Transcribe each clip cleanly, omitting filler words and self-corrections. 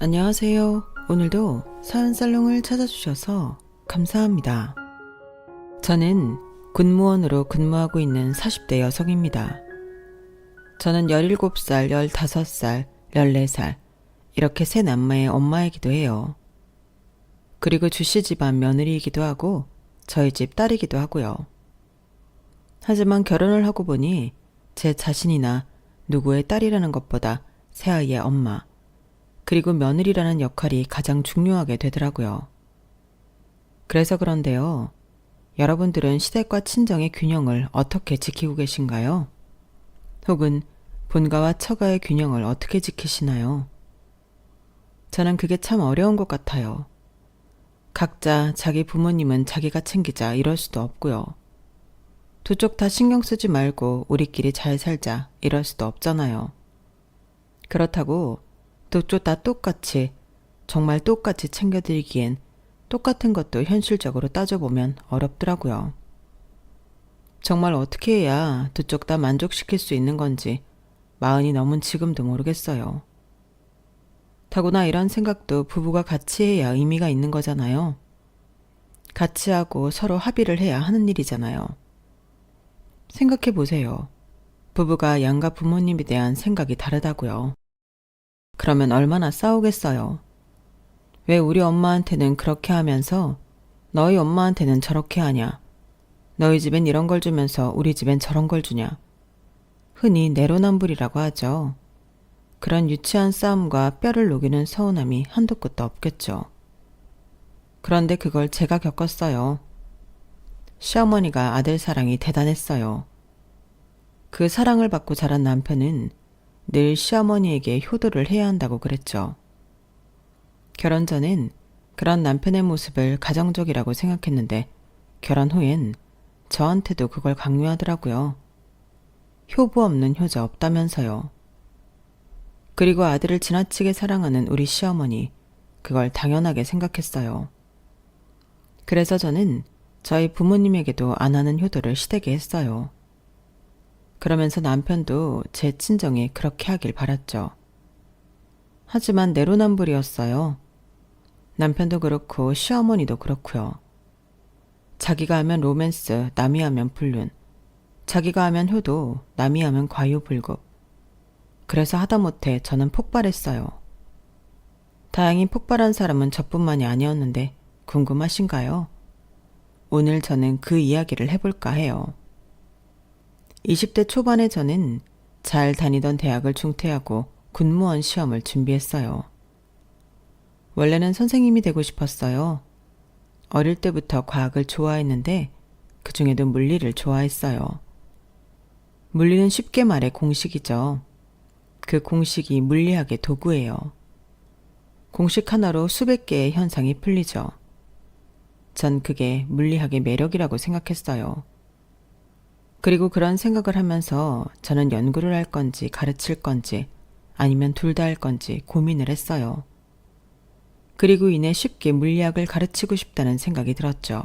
안녕하세요. 오늘도 사연살롱을 찾아주셔서 감사합니다. 저는 군무원으로 근무하고 있는 40대 여성입니다. 저는 17살, 15살, 14살 이렇게 세 남매의 엄마이기도 해요. 그리고 주씨 집안 며느리이기도 하고 저희 집 딸이기도 하고요. 하지만 결혼을 하고 보니 제 자신이나 누구의 딸이라는 것보다 새아이의 엄마, 그리고 며느리라는 역할이 가장 중요하게 되더라고요. 그래서 그런데요. 여러분들은 시댁과 친정의 균형을 어떻게 지키고 계신가요? 혹은 본가와 처가의 균형을 어떻게 지키시나요? 저는 그게 참 어려운 것 같아요. 각자 자기 부모님은 자기가 챙기자 이럴 수도 없고요. 두 쪽 다 신경 쓰지 말고 우리끼리 잘 살자 이럴 수도 없잖아요. 그렇다고 두 쪽 다 똑같이, 정말 똑같이 챙겨드리기엔 똑같은 것도 현실적으로 따져보면 어렵더라고요. 정말 어떻게 해야 두 쪽 다 만족시킬 수 있는 건지 마흔이 넘은 지금도 모르겠어요. 더구나 이런 생각도 부부가 같이 해야 의미가 있는 거잖아요. 같이 하고 서로 합의를 해야 하는 일이잖아요. 생각해 보세요. 부부가 양가 부모님에 대한 생각이 다르다고요. 그러면 얼마나 싸우겠어요. 왜 우리 엄마한테는 그렇게 하면서 너희 엄마한테는 저렇게 하냐. 너희 집엔 이런 걸 주면서 우리 집엔 저런 걸 주냐. 흔히 내로남불이라고 하죠. 그런 유치한 싸움과 뼈를 녹이는 서운함이 한도 끝도 없겠죠. 그런데 그걸 제가 겪었어요. 시어머니가 아들 사랑이 대단했어요. 그 사랑을 받고 자란 남편은 늘 시어머니에게 효도를 해야 한다고 그랬죠. 결혼 전엔 그런 남편의 모습을 가정적이라고 생각했는데 결혼 후엔 저한테도 그걸 강요하더라고요. 효부 없는 효자 없다면서요. 그리고 아들을 지나치게 사랑하는 우리 시어머니, 그걸 당연하게 생각했어요. 그래서 저는 저희 부모님에게도 안 하는 효도를 시대게 했어요. 그러면서 남편도 제 친정에 그렇게 하길 바랐죠. 하지만 내로남불이었어요. 남편도 그렇고 시어머니도 그렇고요. 자기가 하면 로맨스, 남이 하면 불륜. 자기가 하면 효도, 남이 하면 과유불급. 그래서 하다못해 저는 폭발했어요. 다행히 폭발한 사람은 저뿐만이 아니었는데 궁금하신가요? 오늘 저는 그 이야기를 해볼까 해요. 20대 초반에 저는 잘 다니던 대학을 중퇴하고 군무원 시험을 준비했어요. 원래는 선생님이 되고 싶었어요. 어릴 때부터 과학을 좋아했는데 그 중에도 물리를 좋아했어요. 물리는 쉽게 말해 공식이죠. 그 공식이 물리학의 도구예요. 공식 하나로 수백 개의 현상이 풀리죠. 전 그게 물리학의 매력이라고 생각했어요. 그리고 그런 생각을 하면서 저는 연구를 할 건지 가르칠 건지 아니면 둘 다 할 건지 고민을 했어요. 그리고 이내 쉽게 물리학을 가르치고 싶다는 생각이 들었죠.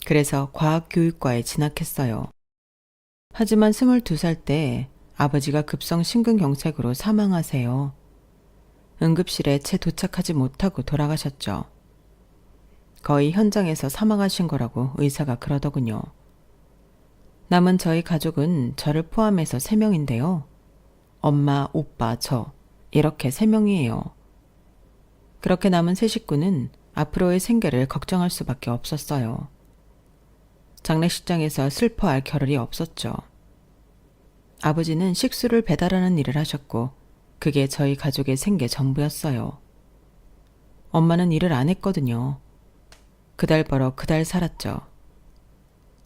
그래서 과학교육과에 진학했어요. 하지만 22살 때 아버지가 급성 심근경색으로 사망하세요. 응급실에 채 도착하지 못하고 돌아가셨죠. 거의 현장에서 사망하신 거라고 의사가 그러더군요. 남은 저희 가족은 저를 포함해서 3명인데요. 엄마, 오빠, 저 이렇게 3명이에요. 그렇게 남은 세 식구는 앞으로의 생계를 걱정할 수밖에 없었어요. 장례식장에서 슬퍼할 겨를이 없었죠. 아버지는 식수를 배달하는 일을 하셨고 그게 저희 가족의 생계 전부였어요. 엄마는 일을 안 했거든요. 그달 벌어 그달 살았죠.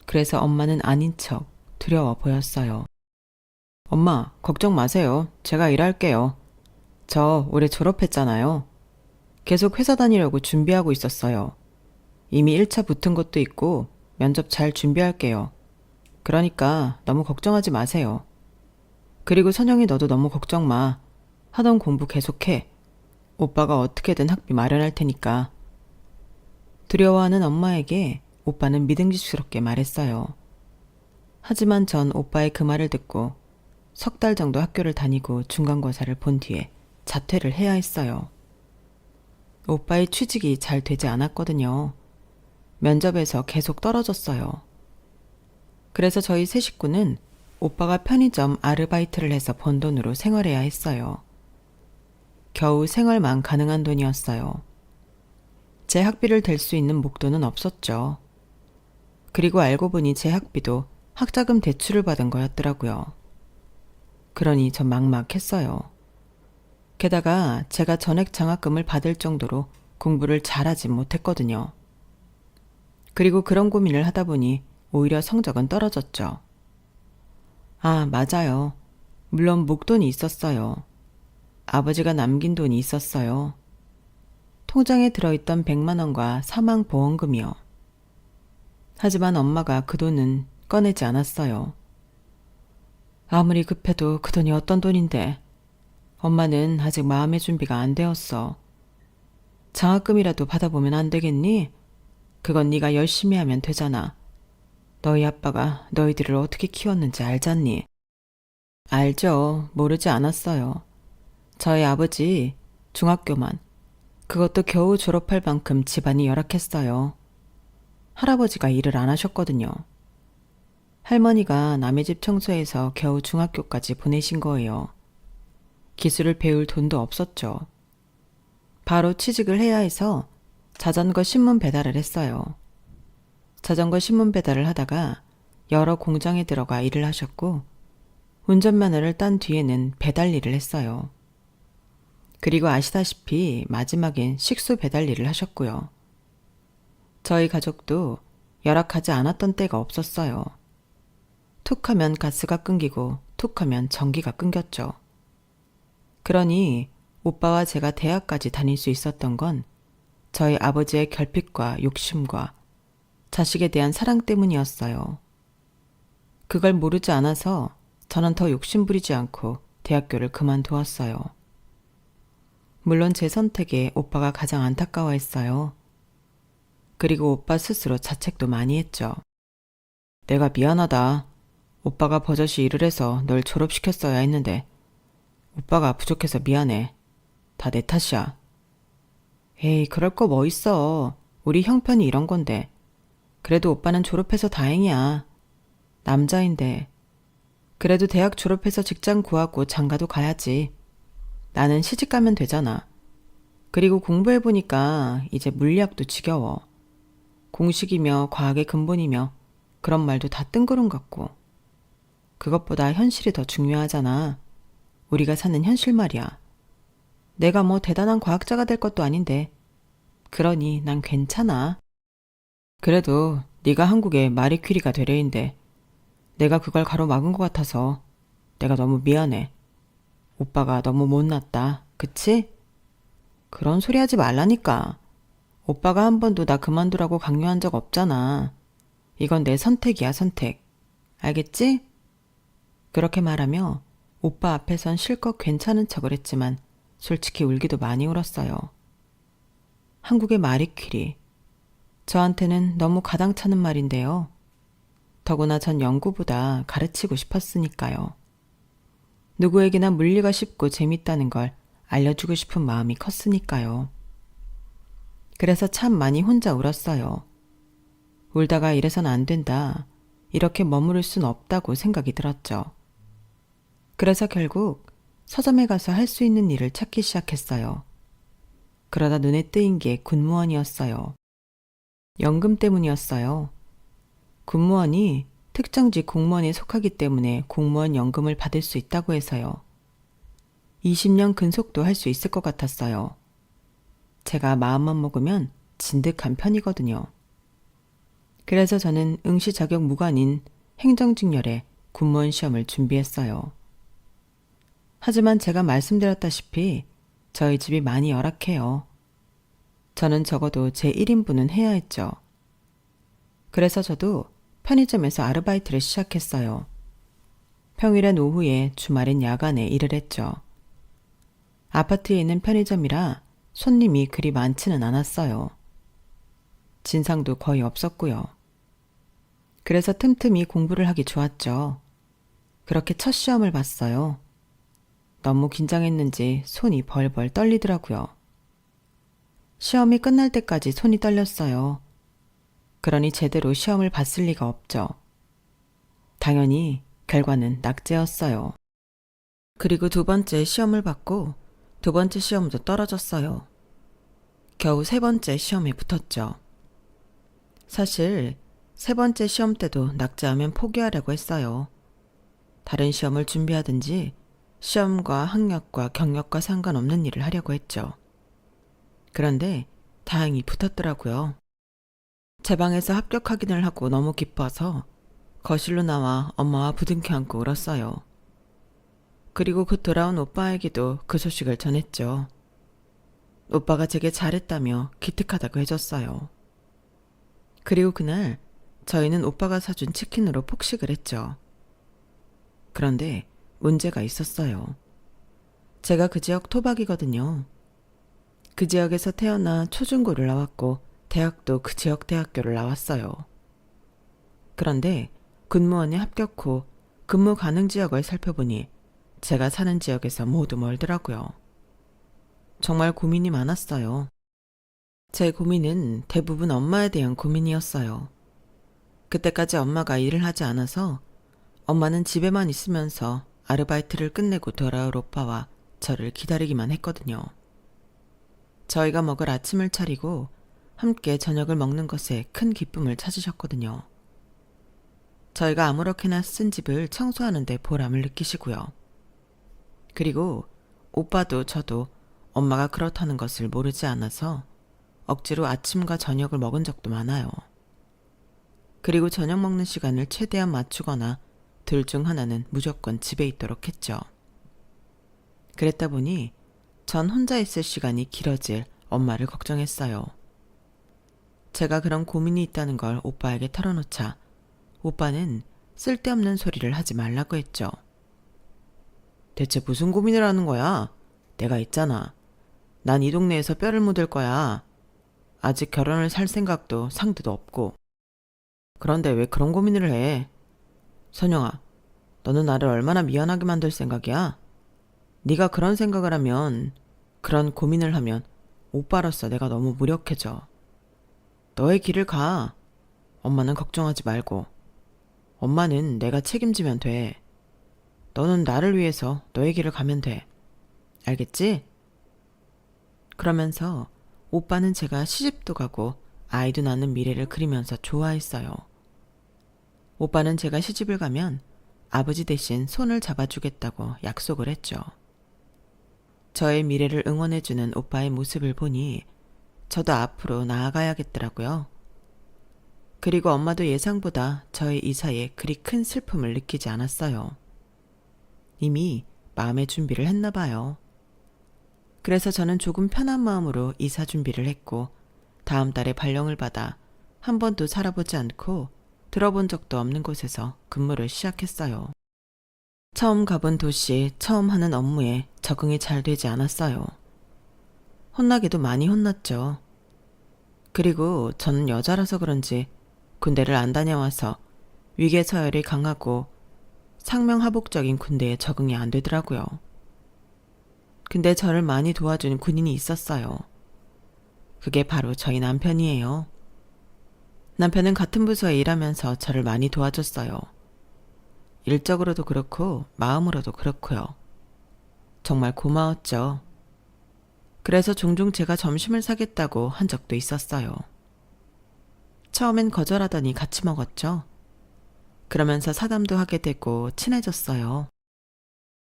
그래서 엄마는 아닌 척 두려워 보였어요. 엄마, 걱정 마세요. 제가 일할게요. 저 올해 졸업했잖아요. 계속 회사 다니려고 준비하고 있었어요. 이미 1차 붙은 것도 있고 면접 잘 준비할게요. 그러니까 너무 걱정하지 마세요. 그리고 선영이 너도 너무 걱정 마. 하던 공부 계속해. 오빠가 어떻게든 학비 마련할 테니까. 두려워하는 엄마에게 오빠는 믿음직스럽게 말했어요. 하지만 전 오빠의 그 말을 듣고 3달 정도 학교를 다니고 중간고사를 본 뒤에 자퇴를 해야 했어요. 오빠의 취직이 잘 되지 않았거든요. 면접에서 계속 떨어졌어요. 그래서 저희 세 식구는 오빠가 편의점 아르바이트를 해서 번 돈으로 생활해야 했어요. 겨우 생활만 가능한 돈이었어요. 제 학비를 댈 수 있는 목돈은 없었죠. 그리고 알고 보니 제 학비도 학자금 대출을 받은 거였더라고요. 그러니 전 막막했어요. 게다가 제가 전액 장학금을 받을 정도로 공부를 잘하지 못했거든요. 그리고 그런 고민을 하다 보니 오히려 성적은 떨어졌죠. 아, 맞아요. 물론 목돈이 있었어요. 아버지가 남긴 돈이 있었어요. 통장에 들어있던 100만 원과 사망보험금이요. 하지만 엄마가 그 돈은 꺼내지 않았어요. 아무리 급해도 그 돈이 어떤 돈인데 엄마는 아직 마음의 준비가 안 되었어. 장학금이라도 받아보면 안 되겠니? 그건 네가 열심히 하면 되잖아. 너희 아빠가 너희들을 어떻게 키웠는지 알잖니? 알죠. 모르지 않았어요. 저희 아버지 중학교만, 그것도 겨우 졸업할 만큼 집안이 열악했어요. 할아버지가 일을 안 하셨거든요. 할머니가 남의 집 청소해서 겨우 중학교까지 보내신 거예요. 기술을 배울 돈도 없었죠. 바로 취직을 해야 해서 자전거 신문 배달을 했어요. 자전거 신문 배달을 하다가 여러 공장에 들어가 일을 하셨고 운전면허를 딴 뒤에는 배달 일을 했어요. 그리고 아시다시피 마지막엔 식수 배달 일을 하셨고요. 저희 가족도 열악하지 않았던 때가 없었어요. 툭하면 가스가 끊기고 툭하면 전기가 끊겼죠. 그러니 오빠와 제가 대학까지 다닐 수 있었던 건 저희 아버지의 결핍과 욕심과 자식에 대한 사랑 때문이었어요. 그걸 모르지 않아서 저는 더 욕심부리지 않고 대학교를 그만두었어요. 물론 제 선택에 오빠가 가장 안타까워했어요. 그리고 오빠 스스로 자책도 많이 했죠. 내가 미안하다. 오빠가 버젓이 일을 해서 널 졸업시켰어야 했는데 오빠가 부족해서 미안해. 다 내 탓이야. 에이, 그럴 거 뭐 있어. 우리 형편이 이런 건데. 그래도 오빠는 졸업해서 다행이야. 남자인데. 그래도 대학 졸업해서 직장 구하고 장가도 가야지. 나는 시집가면 되잖아. 그리고 공부해보니까 이제 물리학도 지겨워. 공식이며 과학의 근본이며 그런 말도 다 뜬구름 같고. 그것보다 현실이 더 중요하잖아. 우리가 사는 현실 말이야. 내가 뭐 대단한 과학자가 될 것도 아닌데. 그러니 난 괜찮아. 그래도 네가 한국의 마리 퀴리가 되려인데 내가 그걸 가로막은 것 같아서 내가 너무 미안해. 오빠가 너무 못났다. 그치? 그런 소리 하지 말라니까. 오빠가 한 번도 나 그만두라고 강요한 적 없잖아. 이건 내 선택이야, 선택. 알겠지? 그렇게 말하며 오빠 앞에선 실컷 괜찮은 척을 했지만 솔직히 울기도 많이 울었어요. 한국의 마리 퀴리. 저한테는 너무 가당차는 말인데요. 더구나 전 연구보다 가르치고 싶었으니까요. 누구에게나 물리가 쉽고 재밌다는 걸 알려주고 싶은 마음이 컸으니까요. 그래서 참 많이 혼자 울었어요. 울다가 이래선 안 된다. 이렇게 머무를 순 없다고 생각이 들었죠. 그래서 결국 서점에 가서 할 수 있는 일을 찾기 시작했어요. 그러다 눈에 뜨인 게 군무원이었어요. 연금 때문이었어요. 군무원이 특정직 공무원에 속하기 때문에 공무원 연금을 받을 수 있다고 해서요. 20년 근속도 할 수 있을 것 같았어요. 제가 마음만 먹으면 진득한 편이거든요. 그래서 저는 응시 자격 무관인 행정직렬에 군무원 시험을 준비했어요. 하지만 제가 말씀드렸다시피 저희 집이 많이 열악해요. 저는 적어도 제 1인분은 해야 했죠. 그래서 저도 편의점에서 아르바이트를 시작했어요. 평일엔 오후에, 주말엔 야간에 일을 했죠. 아파트에 있는 편의점이라 손님이 그리 많지는 않았어요. 진상도 거의 없었고요. 그래서 틈틈이 공부를 하기 좋았죠. 그렇게 첫 시험을 봤어요. 너무 긴장했는지 손이 벌벌 떨리더라고요. 시험이 끝날 때까지 손이 떨렸어요. 그러니 제대로 시험을 봤을 리가 없죠. 당연히 결과는 낙제였어요. 그리고 두 번째 시험을 봤고 두 번째 시험도 떨어졌어요. 겨우 세 번째 시험에 붙었죠. 사실 세 번째 시험 때도 낙제하면 포기하려고 했어요. 다른 시험을 준비하든지 시험과 학력과 경력과 상관없는 일을 하려고 했죠. 그런데 다행히 붙었더라고요. 제 방에서 합격 확인을 하고 너무 기뻐서 거실로 나와 엄마와 부둥켜 안고 울었어요. 그리고 곧 돌아온 오빠에게도 그 소식을 전했죠. 오빠가 제게 잘했다며 기특하다고 해줬어요. 그리고 그날 저희는 오빠가 사준 치킨으로 폭식을 했죠. 그런데 문제가 있었어요. 제가 그 지역 토박이거든요. 그 지역에서 태어나 초중고를 나왔고 대학도 그 지역 대학교를 나왔어요. 그런데 군무원에 합격 후 근무 가능 지역을 살펴보니 제가 사는 지역에서 모두 멀더라고요. 정말 고민이 많았어요. 제 고민은 대부분 엄마에 대한 고민이었어요. 그때까지 엄마가 일을 하지 않아서 엄마는 집에만 있으면서 아르바이트를 끝내고 돌아올 오빠와 저를 기다리기만 했거든요. 저희가 먹을 아침을 차리고 함께 저녁을 먹는 것에 큰 기쁨을 찾으셨거든요. 저희가 아무렇게나 쓴 집을 청소하는 데 보람을 느끼시고요. 그리고 오빠도 저도 엄마가 그렇다는 것을 모르지 않아서 억지로 아침과 저녁을 먹은 적도 많아요. 그리고 저녁 먹는 시간을 최대한 맞추거나 둘 중 하나는 무조건 집에 있도록 했죠. 그랬다 보니 전 혼자 있을 시간이 길어질 엄마를 걱정했어요. 제가 그런 고민이 있다는 걸 오빠에게 털어놓자 오빠는 쓸데없는 소리를 하지 말라고 했죠. 대체 무슨 고민을 하는 거야? 내가 있잖아. 난 이 동네에서 뼈를 묻을 거야. 아직 결혼을 살 생각도 상대도 없고. 그런데 왜 그런 고민을 해? 선영아, 너는 나를 얼마나 미안하게 만들 생각이야? 네가 그런 생각을 하면, 그런 고민을 하면 오빠로서 내가 너무 무력해져. 너의 길을 가. 엄마는 걱정하지 말고. 엄마는 내가 책임지면 돼. 너는 나를 위해서 너의 길을 가면 돼. 알겠지? 그러면서 오빠는 제가 시집도 가고 아이도 낳는 미래를 그리면서 좋아했어요. 오빠는 제가 시집을 가면 아버지 대신 손을 잡아주겠다고 약속을 했죠. 저의 미래를 응원해주는 오빠의 모습을 보니 저도 앞으로 나아가야겠더라고요. 그리고 엄마도 예상보다 저의 이사에 그리 큰 슬픔을 느끼지 않았어요. 이미 마음의 준비를 했나 봐요. 그래서 저는 조금 편한 마음으로 이사 준비를 했고 다음 달에 발령을 받아 한 번도 살아보지 않고 들어본 적도 없는 곳에서 근무를 시작했어요. 처음 가본 도시, 처음 하는 업무에 적응이 잘 되지 않았어요. 혼나기도 많이 혼났죠. 그리고 저는 여자라서 그런지 군대를 안 다녀와서 위계서열이 강하고 상명하복적인 군대에 적응이 안 되더라고요. 근데 저를 많이 도와준 군인이 있었어요. 그게 바로 저희 남편이에요. 남편은 같은 부서에 일하면서 저를 많이 도와줬어요. 일적으로도 그렇고 마음으로도 그렇고요. 정말 고마웠죠. 그래서 종종 제가 점심을 사겠다고 한 적도 있었어요. 처음엔 거절하더니 같이 먹었죠. 그러면서 사담도 하게 되고 친해졌어요.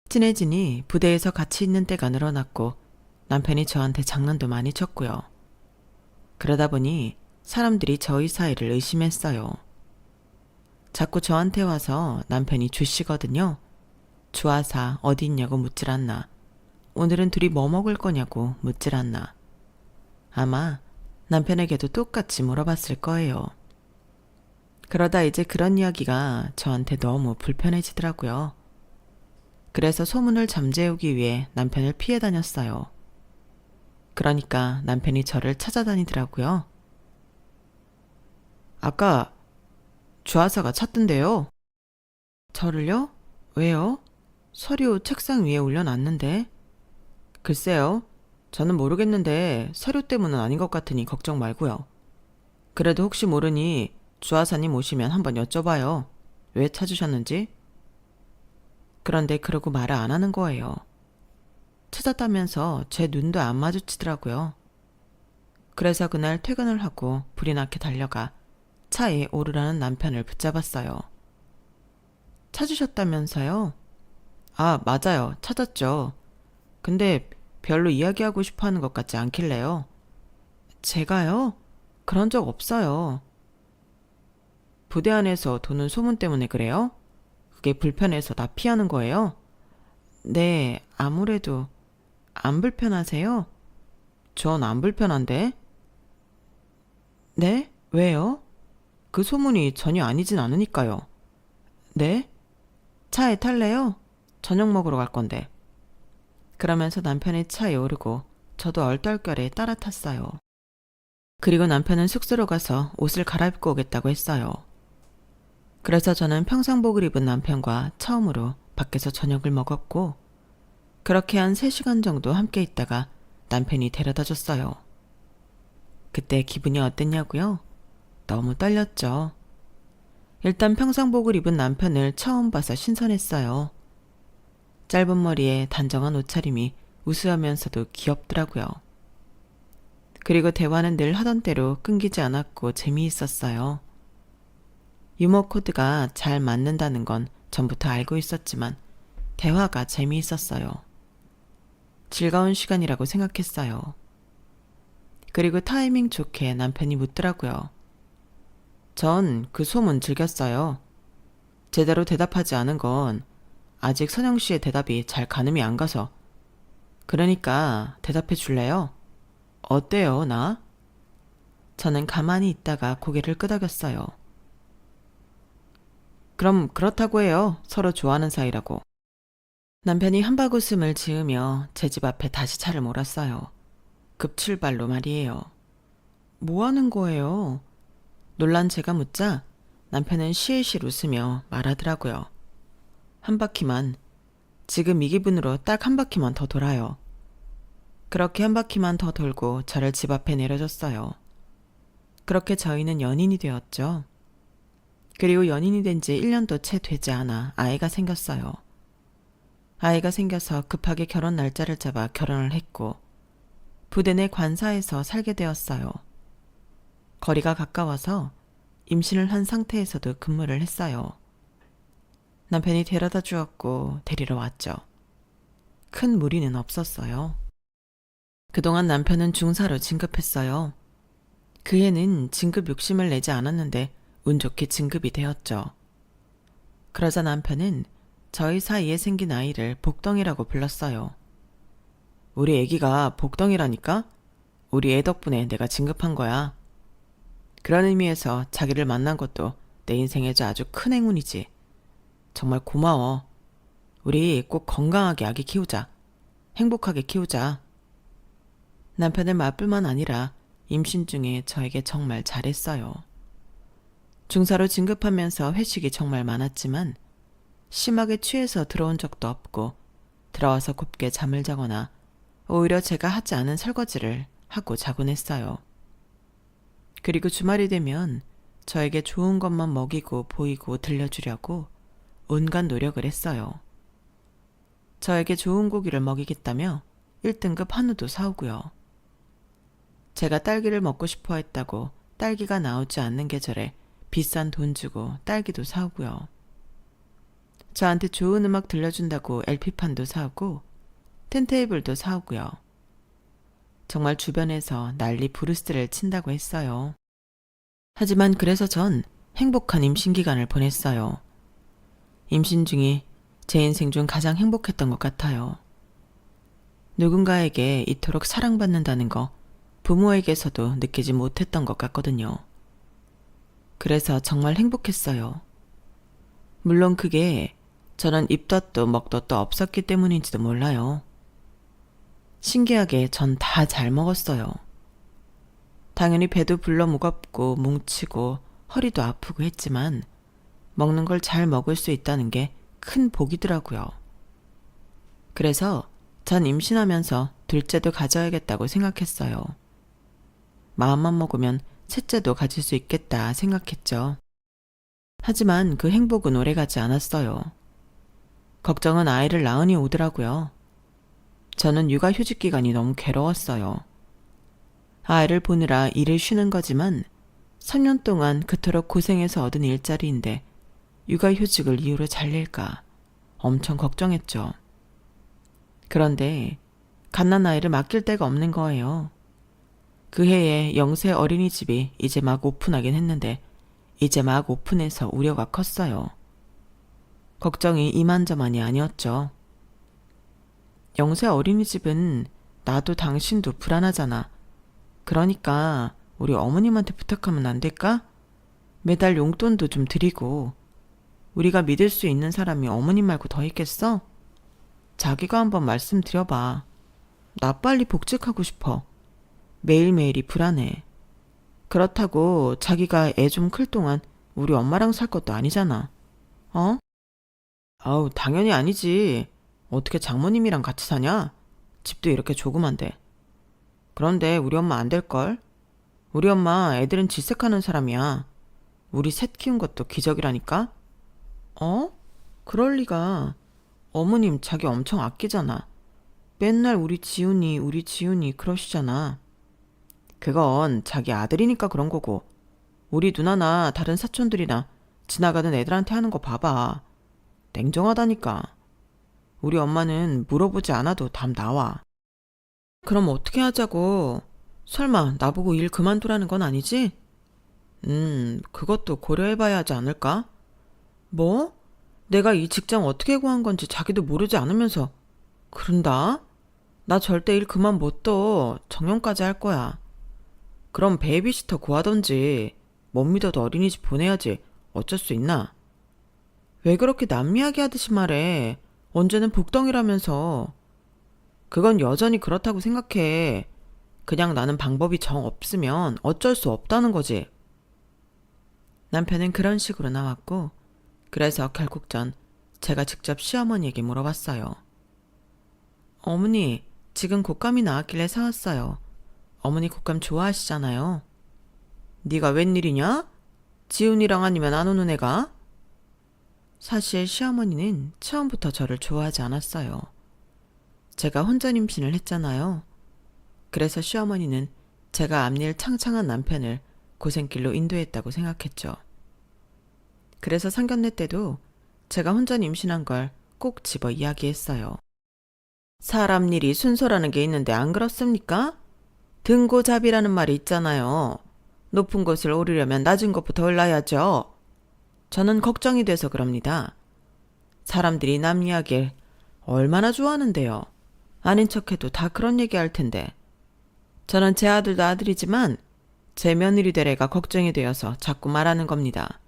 친해지니 부대에서 같이 있는 때가 늘어났고 남편이 저한테 장난도 많이 쳤고요. 그러다 보니 사람들이 저희 사이를 의심했어요. 자꾸 저한테 와서 남편이 주시거든요. 주하사 어디 있냐고 묻질 않나. 오늘은 둘이 뭐 먹을 거냐고 묻질 않나. 아마 남편에게도 똑같이 물어봤을 거예요. 그러다 이제 그런 이야기가 저한테 너무 불편해지더라고요. 그래서 소문을 잠재우기 위해 남편을 피해 다녔어요. 그러니까 남편이 저를 찾아다니더라고요. 아까 주하사가 찾던데요. 저를요? 왜요? 서류 책상 위에 올려놨는데. 글쎄요. 저는 모르겠는데 서류 때문은 아닌 것 같으니 걱정 말고요. 그래도 혹시 모르니 주하사님 오시면 한번 여쭤봐요. 왜 찾으셨는지. 그런데 그러고 말을 안 하는 거예요. 찾았다면서 제 눈도 안 마주치더라고요. 그래서 그날 퇴근을 하고 불이 나게 달려가 차에 오르라는 남편을 붙잡았어요. 찾으셨다면서요? 아, 맞아요. 찾았죠. 근데 별로 이야기하고 싶어 하는 것 같지 않길래요. 제가요? 그런 적 없어요. 부대 안에서 도는 소문 때문에 그래요? 그게 불편해서 나 피하는 거예요? 네, 아무래도. 안 불편하세요? 전 안 불편한데. 네? 왜요? 그 소문이 전혀 아니진 않으니까요. 네? 차에 탈래요? 저녁 먹으러 갈 건데. 그러면서 남편이 차에 오르고 저도 얼떨결에 따라 탔어요. 그리고 남편은 숙소로 가서 옷을 갈아입고 오겠다고 했어요. 그래서 저는 평상복을 입은 남편과 처음으로 밖에서 저녁을 먹었고, 그렇게 한 3시간 정도 함께 있다가 남편이 데려다 줬어요. 그때 기분이 어땠냐고요? 너무 떨렸죠. 일단 평상복을 입은 남편을 처음 봐서 신선했어요. 짧은 머리에 단정한 옷차림이 우수하면서도 귀엽더라고요. 그리고 대화는 늘 하던 대로 끊기지 않았고 재미있었어요. 유머 코드가 잘 맞는다는 건 전부터 알고 있었지만 대화가 재미있었어요. 즐거운 시간이라고 생각했어요. 그리고 타이밍 좋게 남편이 묻더라고요. 전 그 소문 즐겼어요. 제대로 대답하지 않은 건 아직 선영 씨의 대답이 잘 가늠이 안 가서. 그러니까 대답해 줄래요? 어때요, 나? 저는 가만히 있다가 고개를 끄덕였어요. 그럼 그렇다고 해요. 서로 좋아하는 사이라고. 남편이 한바구음을 지으며 제 집 앞에 다시 차를 몰았어요. 급출발로 말이에요. 뭐 하는 거예요? 놀란 제가 묻자 남편은 실실 웃으며 말하더라고요. 한 바퀴만, 지금 이 기분으로 딱 한 바퀴만 더 돌아요. 그렇게 한 바퀴만 더 돌고 저를 집 앞에 내려줬어요. 그렇게 저희는 연인이 되었죠. 그리고 연인이 된 지 1년도 채 되지 않아 아이가 생겼어요. 아이가 생겨서 급하게 결혼 날짜를 잡아 결혼을 했고, 부대 내 관사에서 살게 되었어요. 거리가 가까워서 임신을 한 상태에서도 근무를 했어요. 남편이 데려다 주었고 데리러 왔죠. 큰 무리는 없었어요. 그동안 남편은 중사로 진급했어요. 그 해는 진급 욕심을 내지 않았는데 운 좋게 진급이 되었죠. 그러자 남편은 저희 사이에 생긴 아이를 복덩이라고 불렀어요. 우리 애기가 복덩이라니까? 우리 애 덕분에 내가 진급한 거야. 그런 의미에서 자기를 만난 것도 내 인생에서 아주 큰 행운이지. 정말 고마워. 우리 꼭 건강하게 아기 키우자. 행복하게 키우자. 남편의 말뿐만 아니라 임신 중에 저에게 정말 잘했어요. 중사로 진급하면서 회식이 정말 많았지만 심하게 취해서 들어온 적도 없고, 들어와서 곱게 잠을 자거나 오히려 제가 하지 않은 설거지를 하고 자곤 했어요. 그리고 주말이 되면 저에게 좋은 것만 먹이고 보이고 들려주려고 온갖 노력을 했어요. 저에게 좋은 고기를 먹이겠다며 1등급 한우도 사오고요. 제가 딸기를 먹고 싶어 했다고 딸기가 나오지 않는 계절에 비싼 돈 주고 딸기도 사오고요. 저한테 좋은 음악 들려준다고 LP판도 사오고 텐테이블도 사오고요. 정말 주변에서 난리 부르스를 친다고 했어요. 하지만 그래서 전 행복한 임신 기간을 보냈어요. 임신 중이 제 인생 중 가장 행복했던 것 같아요. 누군가에게 이토록 사랑받는다는 거 부모에게서도 느끼지 못했던 것 같거든요. 그래서 정말 행복했어요. 물론 그게 저는 입덧도 먹덧도 없었기 때문인지도 몰라요. 신기하게 전 다 잘 먹었어요. 당연히 배도 불러 무겁고 뭉치고 허리도 아프고 했지만 먹는 걸 잘 먹을 수 있다는 게 큰 복이더라고요. 그래서 전 임신하면서 둘째도 가져야겠다고 생각했어요. 마음만 먹으면 셋째도 가질 수 있겠다 생각했죠. 하지만 그 행복은 오래가지 않았어요. 걱정은 아이를 낳으니 오더라고요. 저는 육아휴직 기간이 너무 괴로웠어요. 아이를 보느라 일을 쉬는 거지만 3년 동안 그토록 고생해서 얻은 일자리인데 육아휴직을 이유로 잘릴까 엄청 걱정했죠. 그런데 갓난아이를 맡길 데가 없는 거예요. 그 해에 영세 어린이집이 이제 막 오픈하긴 했는데 이제 막 오픈해서 우려가 컸어요. 걱정이 이만저만이 아니었죠. 영세 어린이집은 나도 당신도 불안하잖아. 그러니까 우리 어머님한테 부탁하면 안 될까? 매달 용돈도 좀 드리고. 우리가 믿을 수 있는 사람이 어머님 말고 더 있겠어? 자기가 한번 말씀드려봐. 나 빨리 복직하고 싶어. 매일매일이 불안해. 그렇다고 자기가 애 좀 클 동안 우리 엄마랑 살 것도 아니잖아. 어? 아우, 당연히 아니지. 어떻게 장모님이랑 같이 사냐? 집도 이렇게 조그만데. 그런데 우리 엄마 안 될걸? 우리 엄마 애들은 질색하는 사람이야. 우리 셋 키운 것도 기적이라니까? 어? 그럴 리가. 어머님 자기 엄청 아끼잖아. 맨날 우리 지훈이 그러시잖아. 그건 자기 아들이니까 그런 거고. 우리 누나나 다른 사촌들이나 지나가는 애들한테 하는 거 봐봐. 냉정하다니까. 우리 엄마는 물어보지 않아도 답 나와. 그럼 어떻게 하자고? 설마 나보고 일 그만두라는 건 아니지? 그것도 고려해봐야 하지 않을까? 뭐? 내가 이 직장 어떻게 구한 건지 자기도 모르지 않으면서 그런다? 나 절대 일 그만 못 둬. 정년까지 할 거야. 그럼 베이비시터 구하던지 못 믿어도 어린이집 보내야지. 어쩔 수 있나? 왜 그렇게 남 이야기 하듯이 말해. 언제는 복덩이라면서. 그건 여전히 그렇다고 생각해. 그냥 나는 방법이 정 없으면 어쩔 수 없다는 거지. 남편은 그런 식으로 나왔고 그래서 결국 전 제가 직접 시어머니에게 물어봤어요. 어머니, 지금 곶감이 나왔길래 사왔어요. 어머니 곶감 좋아하시잖아요. 네가 웬일이냐? 지훈이랑 아니면 안 오는 애가? 사실 시어머니는 처음부터 저를 좋아하지 않았어요. 제가 혼전 임신을 했잖아요. 그래서 시어머니는 제가 앞일 창창한 남편을 고생길로 인도했다고 생각했죠. 그래서 상견례 때도 제가 혼전 임신한 걸 꼭 집어 이야기했어요. 사람 일이 순서라는 게 있는데 안 그렇습니까? 등고잡이라는 말이 있잖아요. 높은 곳을 오르려면 낮은 것부터 올라야죠. 저는 걱정이 돼서 그럽니다. 사람들이 남 이야기를 얼마나 좋아하는데요. 아닌 척해도 다 그런 얘기 할 텐데. 저는 제 아들도 아들이지만 제 며느리 될 애가 걱정이 되어서 자꾸 말하는 겁니다.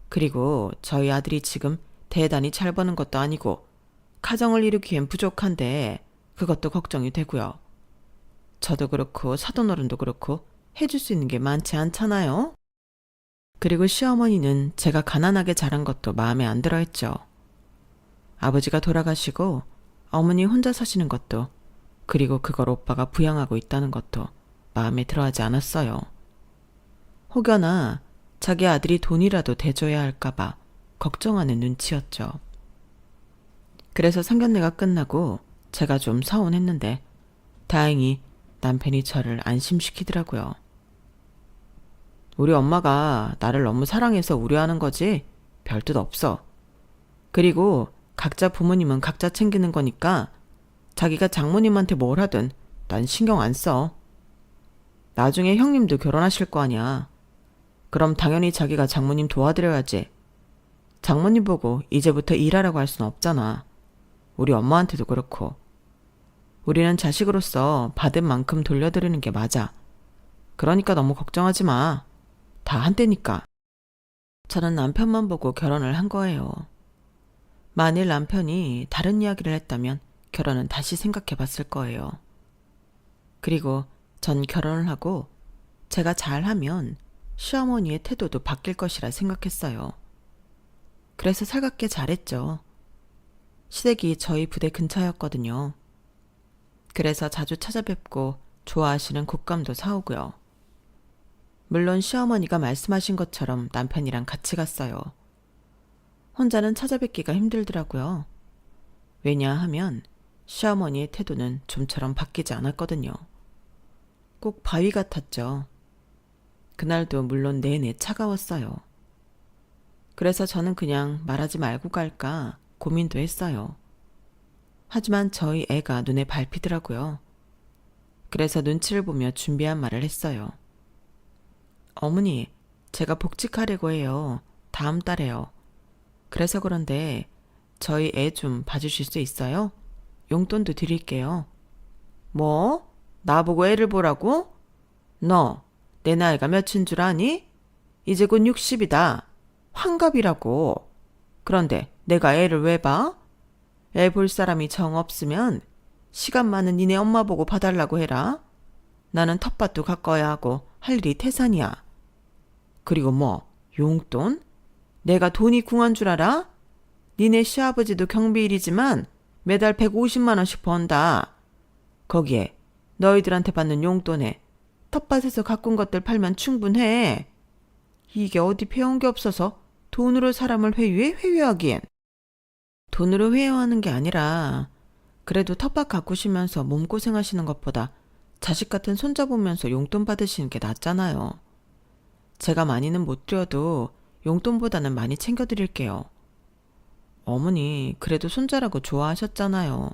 그리고 저희 아들이 지금 대단히 잘 버는 것도 아니고 가정을 이루기엔 부족한데 그것도 걱정이 되고요. 저도 그렇고 사돈어른도 그렇고 해줄 수 있는 게 많지 않잖아요. 그리고 시어머니는 제가 가난하게 자란 것도 마음에 안 들어 했죠. 아버지가 돌아가시고 어머니 혼자 사시는 것도 그리고 그걸 오빠가 부양하고 있다는 것도 마음에 들어하지 않았어요. 혹여나 자기 아들이 돈이라도 대줘야 할까봐 걱정하는 눈치였죠. 그래서 상견례가 끝나고 제가 좀 서운했는데 다행히 남편이 저를 안심시키더라고요. 우리 엄마가 나를 너무 사랑해서 우려하는 거지 별뜻 없어. 그리고 각자 부모님은 각자 챙기는 거니까 자기가 장모님한테 뭘 하든 난 신경 안 써. 나중에 형님도 결혼하실 거 아니야. 그럼 당연히 자기가 장모님 도와드려야지. 장모님 보고 이제부터 일하라고 할 순 없잖아. 우리 엄마한테도 그렇고. 우리는 자식으로서 받은 만큼 돌려드리는 게 맞아. 그러니까 너무 걱정하지 마. 다 한때니까. 저는 남편만 보고 결혼을 한 거예요. 만일 남편이 다른 이야기를 했다면 결혼은 다시 생각해 봤을 거예요. 그리고 전 결혼을 하고 제가 잘하면 시어머니의 태도도 바뀔 것이라 생각했어요. 그래서 살갑게 잘했죠. 시댁이 저희 부대 근처였거든요. 그래서 자주 찾아뵙고 좋아하시는 곶감도 사오고요. 물론 시어머니가 말씀하신 것처럼 남편이랑 같이 갔어요. 혼자는 찾아뵙기가 힘들더라고요. 왜냐하면 시어머니의 태도는 좀처럼 바뀌지 않았거든요. 꼭 바위 같았죠. 그날도 물론 내내 차가웠어요. 그래서 저는 그냥 말하지 말고 갈까 고민도 했어요. 하지만 저희 애가 눈에 밟히더라고요. 그래서 눈치를 보며 준비한 말을 했어요. 어머니, 제가 복직하려고 해요. 다음 달에요. 그래서 그런데 저희 애 좀 봐주실 수 있어요? 용돈도 드릴게요. 뭐? 나보고 애를 보라고? 너, 내 나이가 몇인 줄 아니? 이제 곧 60이다. 환갑이라고. 그런데 내가 애를 왜 봐? 애 볼 사람이 정 없으면 시간 많은 니네 엄마 보고 봐달라고 해라. 나는 텃밭도 가꿔야 하고 할 일이 태산이야. 그리고 뭐 용돈? 내가 돈이 궁한 줄 알아? 니네 시아버지도 경비일이지만 매달 150만 원씩 번다. 거기에 너희들한테 받는 용돈에 텃밭에서 가꾼 것들 팔면 충분해. 이게 어디 배운 게 없어서 돈으로 사람을 회유하기엔. 돈으로 회유하는 게 아니라 그래도 텃밭 가꾸시면서 몸고생하시는 것보다 자식 같은 손자 보면서 용돈 받으시는 게 낫잖아요. 제가 많이는 못 드려도 용돈보다는 많이 챙겨드릴게요. 어머니, 그래도 손자라고 좋아하셨잖아요.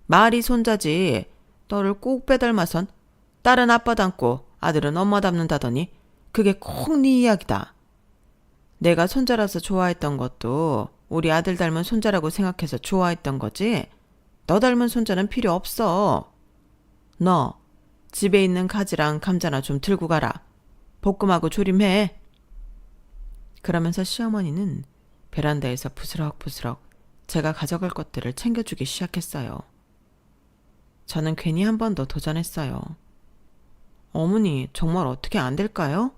말이 손자지. 너를 꼭 빼닮아선 딸은 아빠 닮고 아들은 엄마 닮는다더니 그게 꼭 네 이야기다. 내가 손자라서 좋아했던 것도 우리 아들 닮은 손자라고 생각해서 좋아했던 거지. 너 닮은 손자는 필요 없어. 너 집에 있는 가지랑 감자나 좀 들고 가라. 볶음하고 조림해. 그러면서 시어머니는 베란다에서 부스럭부스럭 제가 가져갈 것들을 챙겨주기 시작했어요. 저는 괜히 한 번 더 도전했어요. 어머니, 정말 어떻게 안 될까요?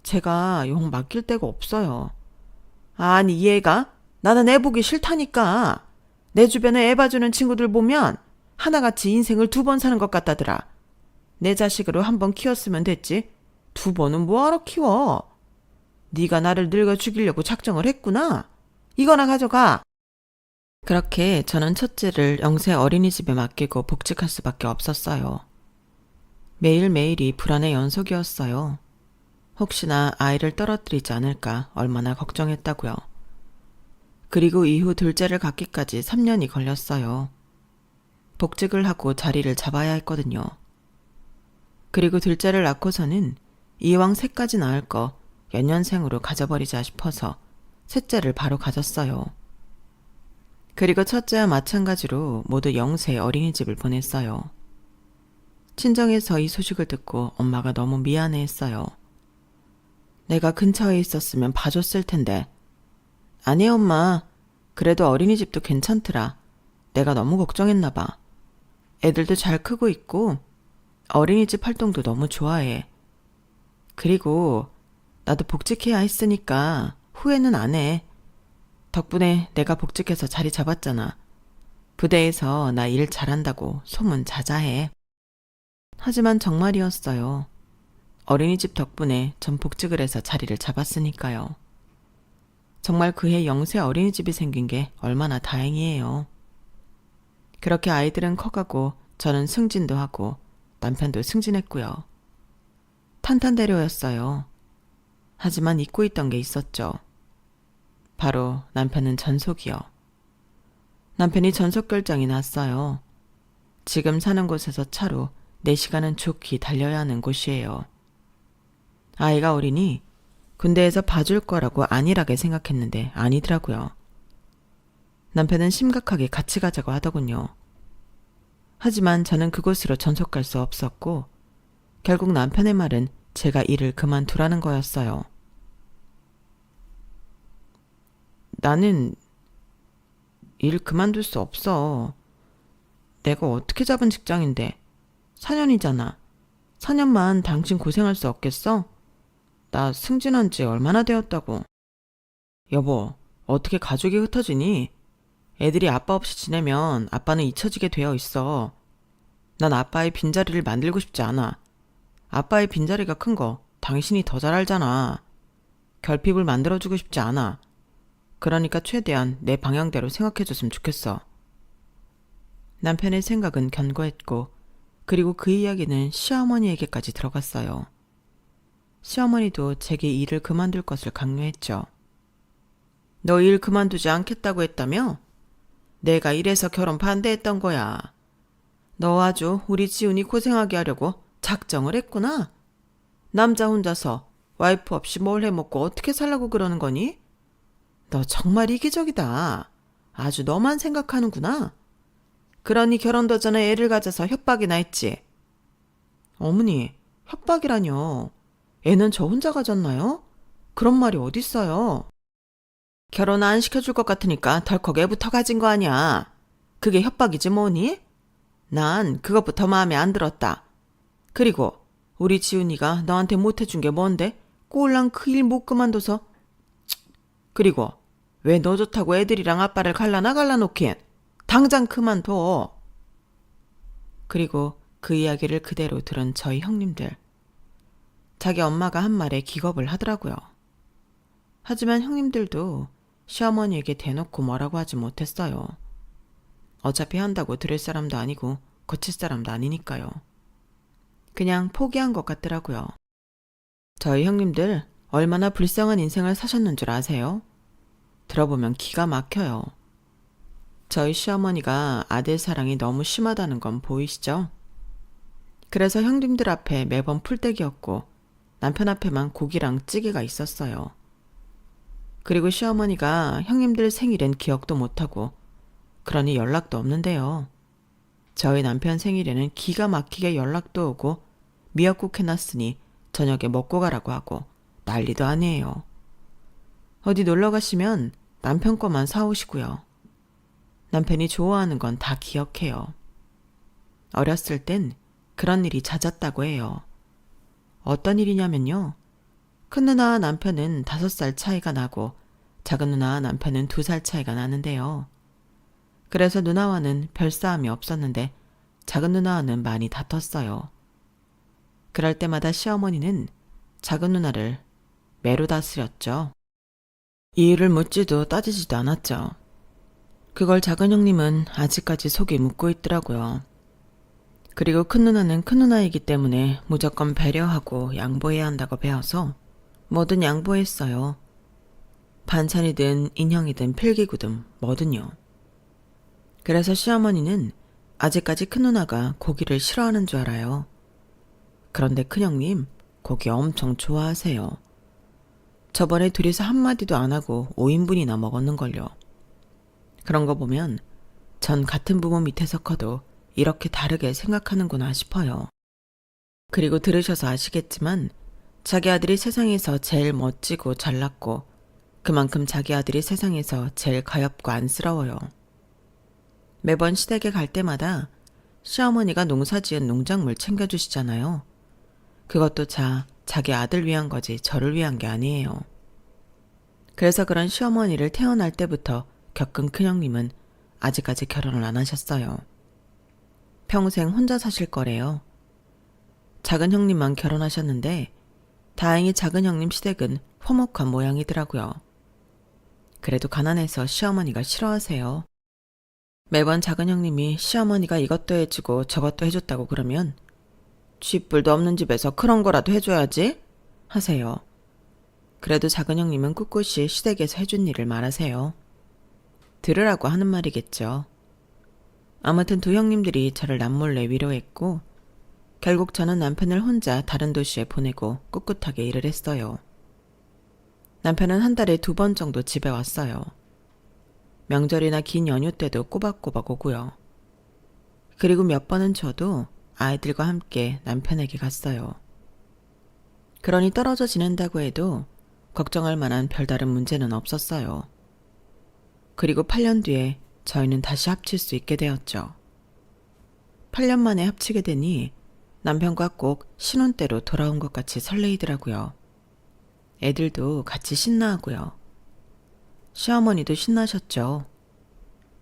제가 용 맡길 데가 없어요. 아니, 이 애가? 나는 애 보기 싫다니까. 내 주변에 애 봐주는 친구들 보면 하나같이 인생을 2번 사는 것 같다더라. 내 자식으로 1번 키웠으면 됐지. 2번은 뭐하러 키워? 네가 나를 늙어 죽이려고 작정을 했구나. 이거나 가져가. 그렇게 저는 첫째를 영세 어린이집에 맡기고 복직할 수밖에 없었어요. 매일매일이 불안의 연속이었어요. 혹시나 아이를 떨어뜨리지 않을까 얼마나 걱정했다고요. 그리고 이후 둘째를 갖기까지 3년이 걸렸어요. 복직을 하고 자리를 잡아야 했거든요. 그리고 둘째를 낳고서는 이왕 셋까지 낳을 거 연년생으로 가져버리자 싶어서 셋째를 바로 가졌어요. 그리고 첫째와 마찬가지로 모두 영세 어린이집을 보냈어요. 친정에서 이 소식을 듣고 엄마가 너무 미안해했어요. 내가 근처에 있었으면 봐줬을 텐데. 아니 엄마, 그래도 어린이집도 괜찮더라. 내가 너무 걱정했나 봐. 애들도 잘 크고 있고 어린이집 활동도 너무 좋아해. 그리고 나도 복직해야 했으니까 후회는 안 해. 덕분에 내가 복직해서 자리 잡았잖아. 부대에서 나 일 잘한다고 소문 자자해. 하지만 정말이었어요. 어린이집 덕분에 전 복직을 해서 자리를 잡았으니까요. 정말 그해 영세 어린이집이 생긴 게 얼마나 다행이에요. 그렇게 아이들은 커가고 저는 승진도 하고 남편도 승진했고요. 탄탄대로였어요. 하지만 잊고 있던 게 있었죠. 바로 남편은 전속이요. 남편이 전속 결정이 났어요. 지금 사는 곳에서 차로 4시간은 좋게 달려야 하는 곳이에요. 아이가 어리니 군대에서 봐줄 거라고 안일하게 생각했는데 아니더라고요. 남편은 심각하게 같이 가자고 하더군요. 하지만 저는 그곳으로 전속 갈 수 없었고 결국 남편의 말은 제가 일을 그만두라는 거였어요. 나는 일 그만둘 수 없어. 내가 어떻게 잡은 직장인데 4년이잖아. 4년만 당신 고생할 수 없겠어? 나 승진한 지 얼마나 되었다고. 여보, 어떻게 가족이 흩어지니? 애들이 아빠 없이 지내면 아빠는 잊혀지게 되어 있어. 난 아빠의 빈자리를 만들고 싶지 않아. 아빠의 빈자리가 큰 거 당신이 더 잘 알잖아. 결핍을 만들어주고 싶지 않아. 그러니까 최대한 내 방향대로 생각해줬으면 좋겠어. 남편의 생각은 견고했고 그리고 그 이야기는 시어머니에게까지 들어갔어요. 시어머니도 제게 일을 그만둘 것을 강요했죠. 너 일 그만두지 않겠다고 했다며? 내가 이래서 결혼 반대했던 거야. 너 아주 우리 지훈이 고생하게 하려고 작정을 했구나. 남자 혼자서 와이프 없이 뭘 해먹고 어떻게 살라고 그러는 거니? 너 정말 이기적이다. 아주 너만 생각하는구나. 그러니 결혼도 전에 애를 가져서 협박이나 했지. 어머니, 협박이라뇨. 애는 저 혼자 가졌나요? 그런 말이 어딨어요. 결혼 안 시켜줄 것 같으니까 덜컥 애부터 가진 거 아니야. 그게 협박이지 뭐니? 난 그것부터 마음에 안 들었다. 그리고 우리 지훈이가 너한테 못해준 게 뭔데? 꼴랑 그 일 못 그만둬서. 그리고 왜 너 좋다고 애들이랑 아빠를 갈라놓긴. 당장 그만둬. 그리고 그 이야기를 그대로 들은 저희 형님들. 자기 엄마가 한 말에 기겁을 하더라고요. 하지만 형님들도 시어머니에게 대놓고 뭐라고 하지 못했어요. 어차피 한다고 들을 사람도 아니고 고칠 사람도 아니니까요. 그냥 포기한 것 같더라고요. 저희 형님들 얼마나 불쌍한 인생을 사셨는 줄 아세요? 들어보면 기가 막혀요. 저희 시어머니가 아들 사랑이 너무 심하다는 건 보이시죠? 그래서 형님들 앞에 매번 풀떼기였고 남편 앞에만 고기랑 찌개가 있었어요. 그리고 시어머니가 형님들 생일엔 기억도 못하고 그러니 연락도 없는데요. 저희 남편 생일에는 기가 막히게 연락도 오고 미역국 해놨으니 저녁에 먹고 가라고 하고 난리도 아니에요. 어디 놀러 가시면 남편 거만 사오시고요. 남편이 좋아하는 건 다 기억해요. 어렸을 땐 그런 일이 잦았다고 해요. 어떤 일이냐면요. 큰 누나와 남편은 5살 차이가 나고 작은 누나와 남편은 2살 차이가 나는데요. 그래서 누나와는 별 싸움이 없었는데 작은 누나와는 많이 다퉜어요. 그럴 때마다 시어머니는 작은 누나를 매로 다스렸죠. 이유를 묻지도 따지지도 않았죠. 그걸 작은 형님은 아직까지 속이 묻고 있더라고요. 그리고 큰 누나는 큰 누나이기 때문에 무조건 배려하고 양보해야 한다고 배워서 뭐든 양보했어요. 반찬이든 인형이든 필기구든 뭐든요. 그래서 시어머니는 아직까지 큰 누나가 고기를 싫어하는 줄 알아요. 그런데 큰형님 고기 엄청 좋아하세요. 저번에 둘이서 한마디도 안 하고 5인분이나 먹었는걸요. 그런 거 보면 전 같은 부모 밑에서 커도 이렇게 다르게 생각하는구나 싶어요. 그리고 들으셔서 아시겠지만 자기 아들이 세상에서 제일 멋지고 잘났고 그만큼 자기 아들이 세상에서 제일 가엾고 안쓰러워요. 매번 시댁에 갈 때마다 시어머니가 농사지은 농작물 챙겨주시잖아요. 그것도 자기 아들 위한 거지 저를 위한 게 아니에요. 그래서 그런 시어머니를 태어날 때부터 겪은 큰형님은 아직까지 결혼을 안 하셨어요. 평생 혼자 사실 거래요. 작은 형님만 결혼하셨는데 다행히 작은 형님 시댁은 화목한 모양이더라고요. 그래도 가난해서 시어머니가 싫어하세요. 매번 작은 형님이 시어머니가 이것도 해주고 저것도 해줬다고 그러면 쥐뿔도 없는 집에서 그런 거라도 해줘야지 하세요. 그래도 작은 형님은 꿋꿋이 시댁에서 해준 일을 말하세요. 들으라고 하는 말이겠죠. 아무튼 두 형님들이 저를 남몰래 위로했고 결국 저는 남편을 혼자 다른 도시에 보내고 꿋꿋하게 일을 했어요. 남편은 한 달에 2번 정도 집에 왔어요. 명절이나 긴 연휴 때도 꼬박꼬박 오고요. 그리고 몇 번은 저도 아이들과 함께 남편에게 갔어요. 그러니 떨어져 지낸다고 해도 걱정할 만한 별다른 문제는 없었어요. 그리고 8년 뒤에 저희는 다시 합칠 수 있게 되었죠. 8년 만에 합치게 되니 남편과 꼭 신혼 때로 돌아온 것 같이 설레이더라고요. 애들도 같이 신나하고요. 시어머니도 신나셨죠.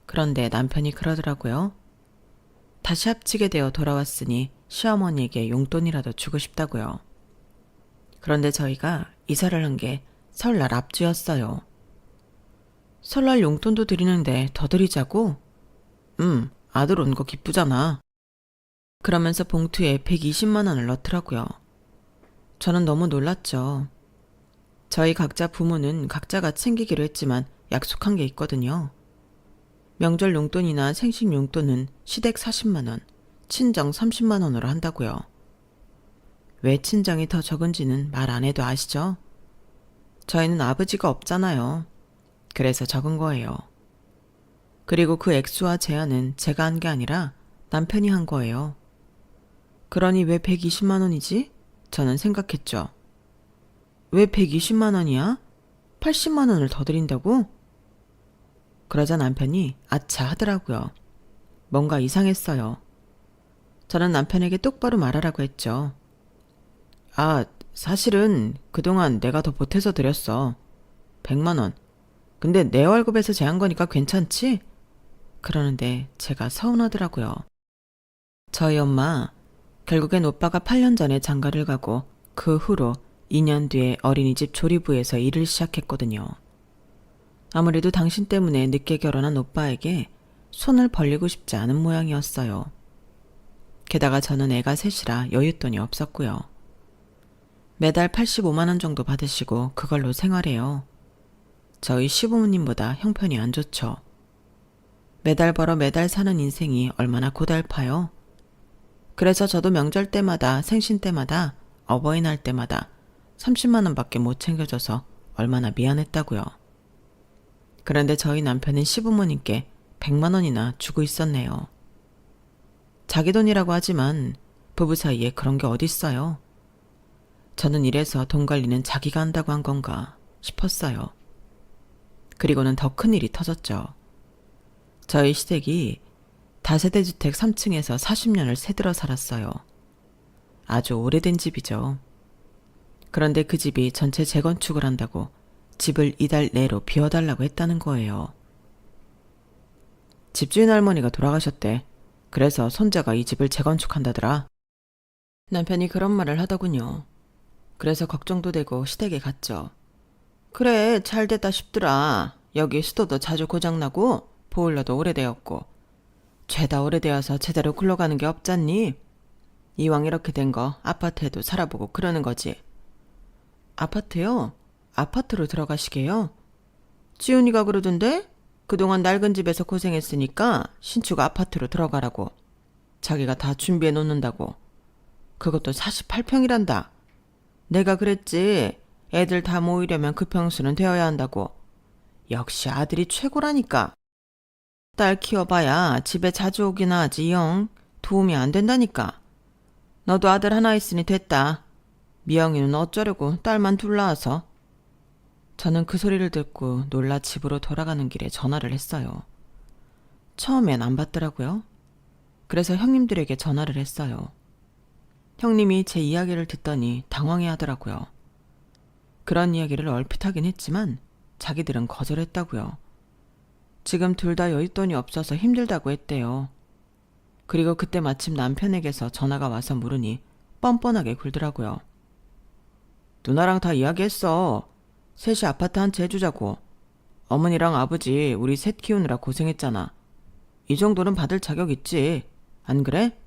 그런데 남편이 그러더라고요. 다시 합치게 되어 돌아왔으니 시어머니에게 용돈이라도 주고 싶다고요. 그런데 저희가 이사를 한 게 설날 앞주였어요. 설날 용돈도 드리는데 더 드리자고? 아들 온 거 기쁘잖아. 그러면서 봉투에 120만 원을 넣더라고요. 저는 너무 놀랐죠. 저희 각자 부모는 각자가 챙기기로 했지만 약속한 게 있거든요. 명절 용돈이나 생식 용돈은 시댁 40만 원, 친정 30만 원으로 한다고요. 왜 친정이 더 적은지는 말 안 해도 아시죠? 저희는 아버지가 없잖아요. 그래서 적은 거예요. 그리고 그 액수와 제한은 제가 한 게 아니라 남편이 한 거예요. 그러니 왜 120만 원이지? 저는 생각했죠. 왜 120만 원이야? 80만 원을 더 드린다고? 그러자 남편이 아차 하더라고요. 뭔가 이상했어요. 저는 남편에게 똑바로 말하라고 했죠. 사실은 그동안 내가 더 보태서 드렸어. 100만 원. 근데 내 월급에서 제한 거니까 괜찮지? 그러는데 제가 서운하더라고요. 저희 엄마, 결국엔 오빠가 8년 전에 장가를 가고 그 후로 2년 뒤에 어린이집 조리부에서 일을 시작했거든요. 아무래도 당신 때문에 늦게 결혼한 오빠에게 손을 벌리고 싶지 않은 모양이었어요. 게다가 저는 애가 셋이라 여윳돈이 없었고요. 매달 85만 원 정도 받으시고 그걸로 생활해요. 저희 시부모님보다 형편이 안 좋죠. 매달 벌어 매달 사는 인생이 얼마나 고달파요. 그래서 저도 명절 때마다 생신 때마다 어버이날 때마다 30만 원밖에 못 챙겨줘서 얼마나 미안했다고요. 그런데 저희 남편은 시부모님께 100만 원이나 주고 있었네요. 자기 돈이라고 하지만 부부 사이에 그런 게 어딨어요. 저는 이래서 돈 관리는 자기가 한다고 한 건가 싶었어요. 그리고는 더 큰 일이 터졌죠. 저희 시댁이 다세대 주택 3층에서 40년을 새들어 살았어요. 아주 오래된 집이죠. 그런데 그 집이 전체 재건축을 한다고 집을 이달 내로 비워달라고 했다는 거예요. 집주인 할머니가 돌아가셨대. 그래서 손자가 이 집을 재건축한다더라. 남편이 그런 말을 하더군요. 그래서 걱정도 되고 시댁에 갔죠. 그래, 잘 됐다 싶더라. 여기 수도도 자주 고장나고 보일러도 오래되었고 죄다 오래되어서 제대로 굴러가는 게 없잖니? 이왕 이렇게 된 거 아파트에도 살아보고 그러는 거지. 아파트요? 아파트로 들어가시게요? 지훈이가 그러던데? 그동안 낡은 집에서 고생했으니까 신축 아파트로 들어가라고. 자기가 다 준비해 놓는다고. 그것도 48평이란다. 내가 그랬지. 애들 다 모이려면 그 평수는 되어야 한다고. 역시 아들이 최고라니까. 딸 키워봐야 집에 자주 오기나 하지 영. 도움이 안 된다니까. 너도 아들 하나 있으니 됐다. 미영이는 어쩌려고 딸만 둘 낳아서. 저는 그 소리를 듣고 놀라 집으로 돌아가는 길에 전화를 했어요. 처음엔 안 받더라고요. 그래서 형님들에게 전화를 했어요. 형님이 제 이야기를 듣더니 당황해 하더라고요. 그런 이야기를 얼핏 하긴 했지만 자기들은 거절했다고요. 지금 둘 다 여윳돈이 없어서 힘들다고 했대요. 그리고 그때 마침 남편에게서 전화가 와서 물으니 뻔뻔하게 굴더라고요. 누나랑 다 이야기했어. 셋이 아파트 한 채 해주자고. 어머니랑 아버지 우리 셋 키우느라 고생했잖아. 이 정도는 받을 자격 있지. 안 그래?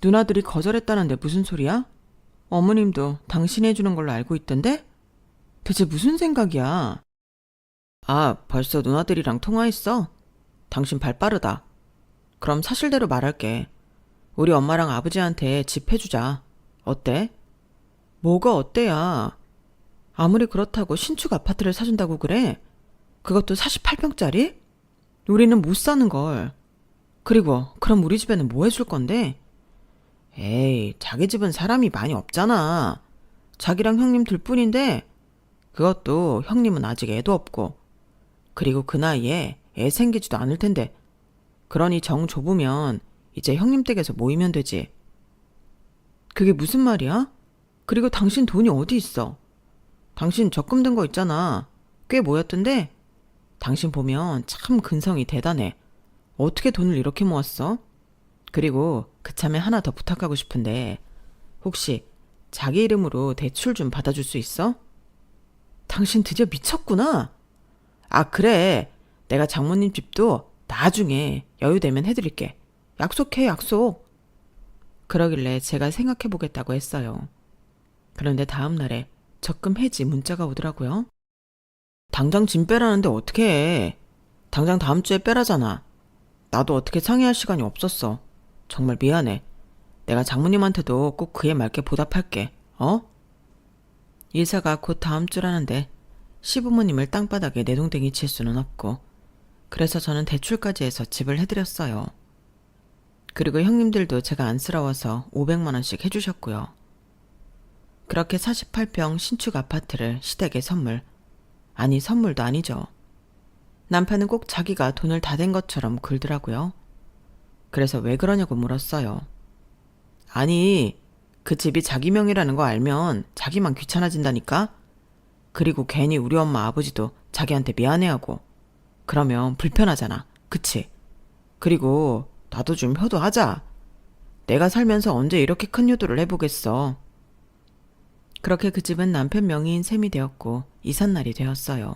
누나들이 거절했다는데 무슨 소리야? 어머님도 당신이 해주는 걸로 알고 있던데? 대체 무슨 생각이야? 벌써 누나들이랑 통화했어? 당신 발 빠르다. 그럼 사실대로 말할게. 우리 엄마랑 아버지한테 집 해주자. 어때? 뭐가 어때야? 아무리 그렇다고 신축 아파트를 사준다고 그래? 그것도 48평짜리? 우리는 못 사는 걸. 그리고 그럼 우리 집에는 뭐 해줄 건데? 에이, 자기 집은 사람이 많이 없잖아. 자기랑 형님 둘뿐인데 그것도 형님은 아직 애도 없고 그리고 그 나이에 애 생기지도 않을 텐데 그러니 정 좁으면 이제 형님 댁에서 모이면 되지. 그게 무슨 말이야? 그리고 당신 돈이 어디 있어? 당신 적금 든 거 있잖아. 꽤 모였던데? 당신 보면 참 근성이 대단해. 어떻게 돈을 이렇게 모았어? 그리고 그참에 하나 더 부탁하고 싶은데 혹시 자기 이름으로 대출 좀 받아줄 수 있어? 당신 드디어 미쳤구나. 아, 그래. 내가 장모님 집도 나중에 여유되면 해드릴게. 약속해, 약속. 그러길래 제가 생각해보겠다고 했어요. 그런데 다음날에 적금 해지 문자가 오더라고요. 당장 짐 빼라는데 어떻게 해. 당장 다음 주에 빼라잖아. 나도 어떻게 상의할 시간이 없었어. 정말 미안해. 내가 장모님한테도 꼭 그에 맞게 보답할게. 어? 이사가 곧 다음 주라는데 시부모님을 땅바닥에 내동댕이 칠 수는 없고 그래서 저는 대출까지 해서 집을 해드렸어요. 그리고 형님들도 제가 안쓰러워서 500만 원씩 해주셨고요. 그렇게 48평 신축 아파트를 시댁에 선물. 아니, 선물도 아니죠. 남편은 꼭 자기가 돈을 다 댄 것처럼 굴더라고요. 그래서 왜 그러냐고 물었어요. 아니, 그 집이 자기 명의라는 거 알면 자기만 귀찮아진다니까? 그리고 괜히 우리 엄마 아버지도 자기한테 미안해하고 그러면 불편하잖아. 그치? 그리고 나도 좀 효도하자. 내가 살면서 언제 이렇게 큰 효도를 해보겠어. 그렇게 그 집은 남편 명의인 셈이 되었고 이삿날이 되었어요.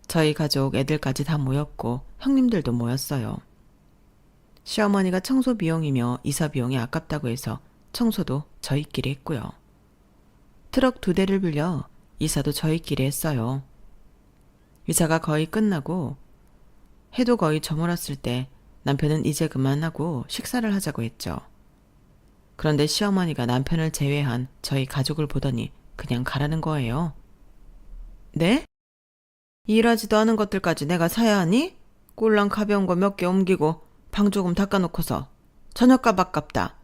저희 가족 애들까지 다 모였고 형님들도 모였어요. 시어머니가 청소 비용이며 이사 비용이 아깝다고 해서 청소도 저희끼리 했고요. 트럭 2대를 빌려 이사도 저희끼리 했어요. 이사가 거의 끝나고 해도 거의 저물었을 때 남편은 이제 그만하고 식사를 하자고 했죠. 그런데 시어머니가 남편을 제외한 저희 가족을 보더니 그냥 가라는 거예요. 네? 일하지도 않은 것들까지 내가 사야 하니? 꼴랑 가벼운 거 몇 개 옮기고 방 조금 닦아놓고서 저녁값 아깝다.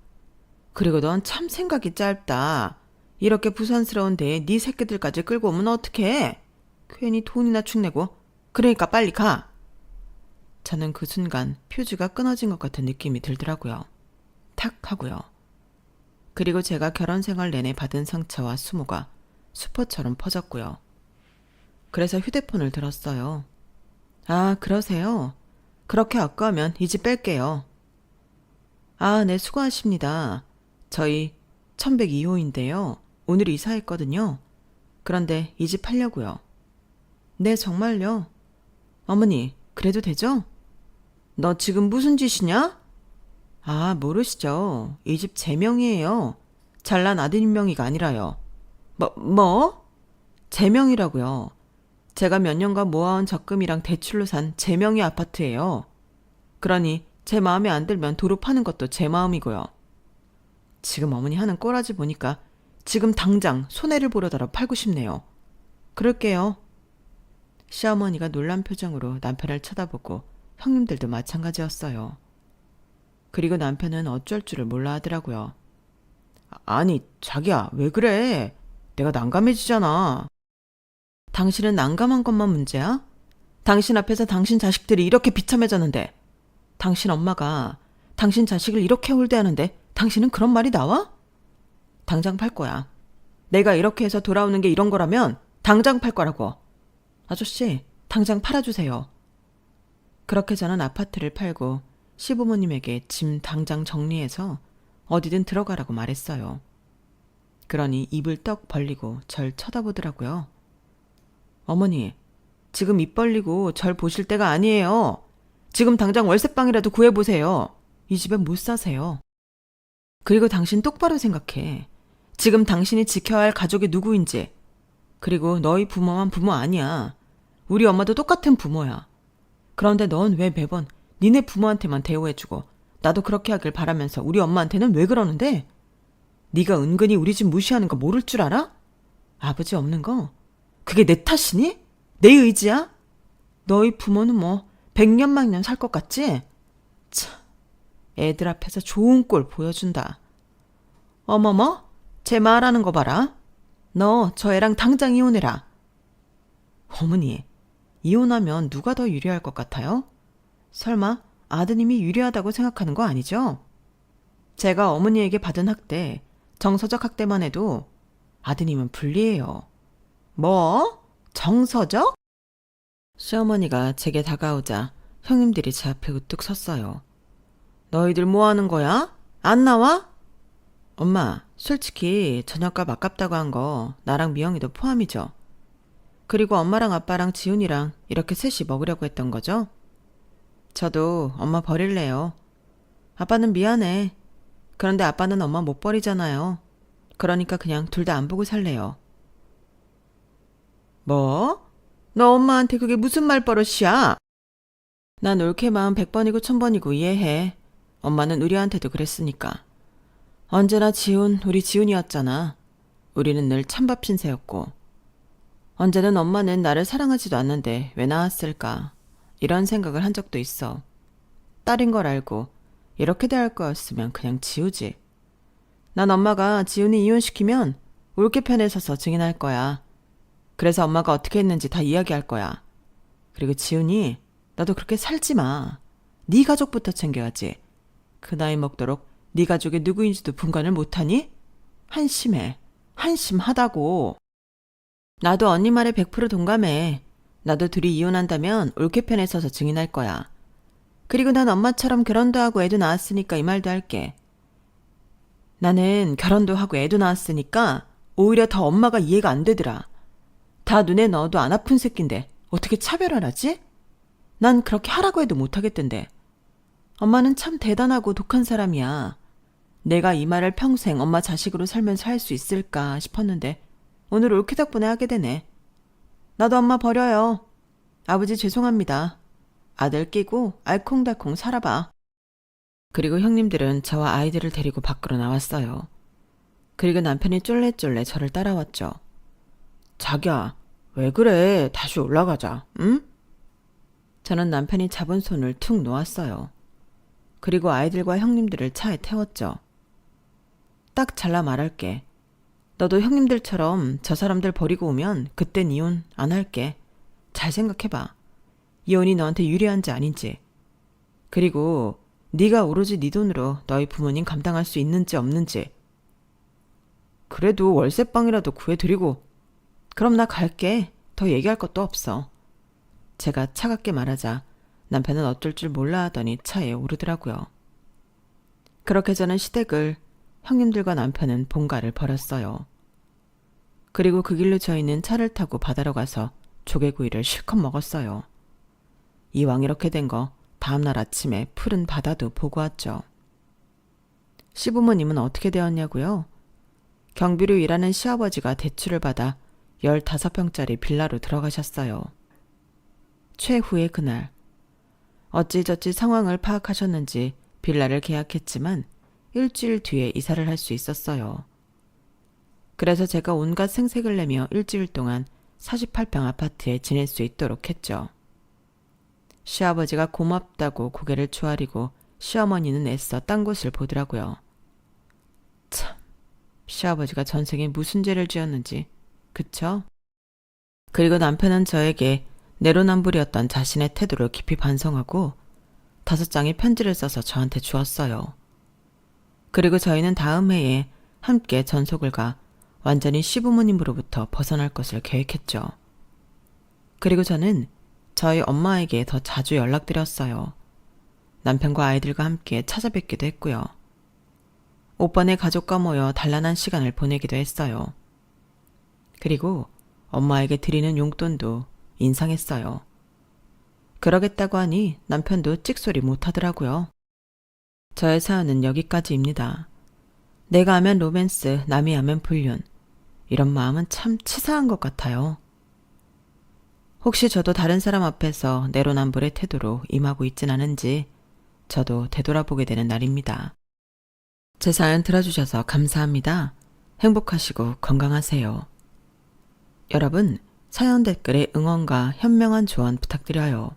그리고 넌 참 생각이 짧다. 이렇게 부산스러운 데에 네 새끼들까지 끌고 오면 어떡해? 괜히 돈이나 축내고. 그러니까 빨리 가. 저는 그 순간 퓨즈가 끊어진 것 같은 느낌이 들더라고요. 탁 하고요. 그리고 제가 결혼 생활 내내 받은 상처와 수모가 수포처럼 퍼졌고요. 그래서 휴대폰을 들었어요. 아, 그러세요? 그렇게 아까우면 이 집 뺄게요. 아, 네, 수고하십니다. 저희 1102호인데요. 오늘 이사했거든요. 그런데 이 집 팔려고요. 네, 정말요? 어머니, 그래도 되죠? 너 지금 무슨 짓이냐? 아, 모르시죠? 이 집 제 명의예요. 잘난 아드님 명의가 아니라요. 뭐? 제 명의라고요. 제가 몇 년간 모아온 적금이랑 대출로 산 제 명의 아파트예요. 그러니 제 마음에 안 들면 도로 파는 것도 제 마음이고요. 지금 어머니 하는 꼬라지 보니까 지금 당장 손해를 보려다가 팔고 싶네요. 그럴게요. 시어머니가 놀란 표정으로 남편을 쳐다보고 형님들도 마찬가지였어요. 그리고 남편은 어쩔 줄을 몰라 하더라고요. 아니, 자기야, 왜 그래? 내가 난감해지잖아. 당신은 난감한 것만 문제야? 당신 앞에서 당신 자식들이 이렇게 비참해졌는데 당신 엄마가 당신 자식을 이렇게 홀대하는데 당신은 그런 말이 나와? 당장 팔 거야. 내가 이렇게 해서 돌아오는 게 이런 거라면 당장 팔 거라고. 아저씨, 당장 팔아주세요. 그렇게 저는 아파트를 팔고 시부모님에게 짐 당장 정리해서 어디든 들어가라고 말했어요. 그러니 입을 떡 벌리고 절 쳐다보더라고요. 어머니, 지금 입 벌리고 절 보실 때가 아니에요. 지금 당장 월세방이라도 구해보세요. 이 집에 못 사세요. 그리고 당신 똑바로 생각해. 지금 당신이 지켜야 할 가족이 누구인지. 그리고 너희 부모만 부모 아니야. 우리 엄마도 똑같은 부모야. 그런데 넌 왜 매번 니네 부모한테만 대우해주고 나도 그렇게 하길 바라면서 우리 엄마한테는 왜 그러는데? 네가 은근히 우리 집 무시하는 거 모를 줄 알아? 아버지 없는 거? 그게 내 탓이니? 내 의지야? 너희 부모는 뭐 100년만년 살 것 같지? 참, 애들 앞에서 좋은 꼴 보여준다. 어머머, 제 말하는 거 봐라. 너 저 애랑 당장 이혼해라. 어머니, 이혼하면 누가 더 유리할 것 같아요? 설마 아드님이 유리하다고 생각하는 거 아니죠? 제가 어머니에게 받은 학대, 정서적 학대만 해도 아드님은 불리해요. 뭐? 정서적? 시어머니가 제게 다가오자 형님들이 제 앞에 우뚝 섰어요. 너희들 뭐 하는 거야? 안 나와? 엄마, 솔직히 저녁밥 아깝다고 한 거 나랑 미영이도 포함이죠. 그리고 엄마랑 아빠랑 지훈이랑 이렇게 셋이 먹으려고 했던 거죠? 저도 엄마 버릴래요. 아빠는 미안해. 그런데 아빠는 엄마 못 버리잖아요. 그러니까 그냥 둘 다 안 보고 살래요. 뭐? 너 엄마한테 그게 무슨 말버릇이야? 난 옳게 마음 100번이고 1000번이고 이해해. 엄마는 우리한테도 그랬으니까. 언제나 지훈, 우리 지훈이었잖아. 우리는 늘 찬밥 신세였고. 언제는 엄마는 나를 사랑하지도 않는데 왜 나왔을까? 이런 생각을 한 적도 있어. 딸인 걸 알고 이렇게 대할 거였으면 그냥 지우지. 난 엄마가 지훈이 이혼시키면 옳게 편에 서서 증인할 거야. 그래서 엄마가 어떻게 했는지 다 이야기할 거야. 그리고 지훈이 나도 그렇게 살지 마. 네 가족부터 챙겨야지. 그 나이 먹도록 네 가족이 누구인지도 분간을 못하니? 한심해. 한심하다고. 나도 언니 말에 100% 동감해. 나도 둘이 이혼한다면 옳게 편에 서서 증인할 거야. 그리고 난 엄마처럼 결혼도 하고 애도 낳았으니까 이 말도 할게. 나는 결혼도 하고 애도 낳았으니까 오히려 더 엄마가 이해가 안 되더라. 다 눈에 넣어도 안 아픈 새끼인데 어떻게 차별을 하지? 난 그렇게 하라고 해도 못하겠던데. 엄마는 참 대단하고 독한 사람이야. 내가 이 말을 평생 엄마 자식으로 살면서 할 수 있을까 싶었는데 오늘 옳게 덕분에 하게 되네. 나도 엄마 버려요. 아버지 죄송합니다. 아들 끼고 알콩달콩 살아봐. 그리고 형님들은 저와 아이들을 데리고 밖으로 나왔어요. 그리고 남편이 쫄래쫄래 저를 따라왔죠. 자기야, 왜 그래? 다시 올라가자, 응? 저는 남편이 잡은 손을 툭 놓았어요. 그리고 아이들과 형님들을 차에 태웠죠. 딱 잘라 말할게. 너도 형님들처럼 저 사람들 버리고 오면 그땐 이혼 안 할게. 잘 생각해봐. 이혼이 너한테 유리한지 아닌지. 그리고 네가 오로지 네 돈으로 너희 부모님 감당할 수 있는지 없는지. 그래도 월세방이라도 구해드리고. 그럼 나 갈게. 더 얘기할 것도 없어. 제가 차갑게 말하자 남편은 어쩔 줄 몰라 하더니 차에 오르더라고요. 그렇게 저는 시댁을, 형님들과 남편은 본가를 버렸어요. 그리고 그 길로 저희는 차를 타고 바다로 가서 조개구이를 실컷 먹었어요. 이왕 이렇게 된 거 다음날 아침에 푸른 바다도 보고 왔죠. 시부모님은 어떻게 되었냐고요? 경비로 일하는 시아버지가 대출을 받아 15평짜리 빌라로 들어가셨어요. 최후의 그날, 어찌저찌 상황을 파악하셨는지 빌라를 계약했지만 일주일 뒤에 이사를 할 수 있었어요. 그래서 제가 온갖 생색을 내며 일주일 동안 48평 아파트에 지낼 수 있도록 했죠. 시아버지가 고맙다고 고개를 조아리고 시어머니는 애써 딴 곳을 보더라고요. 참, 시아버지가 전생에 무슨 죄를 지었는지, 그쵸? 그리고 남편은 저에게 내로남불이었던 자신의 태도를 깊이 반성하고 5장의 편지를 써서 저한테 주었어요. 그리고 저희는 다음 해에 함께 전속을 가 완전히 시부모님으로부터 벗어날 것을 계획했죠. 그리고 저는 저희 엄마에게 더 자주 연락드렸어요. 남편과 아이들과 함께 찾아뵙기도 했고요. 오빠네 가족과 모여 단란한 시간을 보내기도 했어요. 그리고 엄마에게 드리는 용돈도 인상했어요. 그러겠다고 하니 남편도 찍소리 못하더라고요. 저의 사연은 여기까지입니다. 내가 하면 로맨스, 남이 하면 불륜. 이런 마음은 참 치사한 것 같아요. 혹시 저도 다른 사람 앞에서 내로남불의 태도로 임하고 있진 않은지 저도 되돌아보게 되는 날입니다. 제 사연 들어주셔서 감사합니다. 행복하시고 건강하세요. 여러분, 사연 댓글에 응원과 현명한 조언 부탁드려요.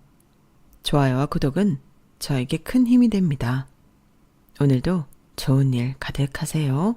좋아요와 구독은 저에게 큰 힘이 됩니다. 오늘도 좋은 일 가득하세요.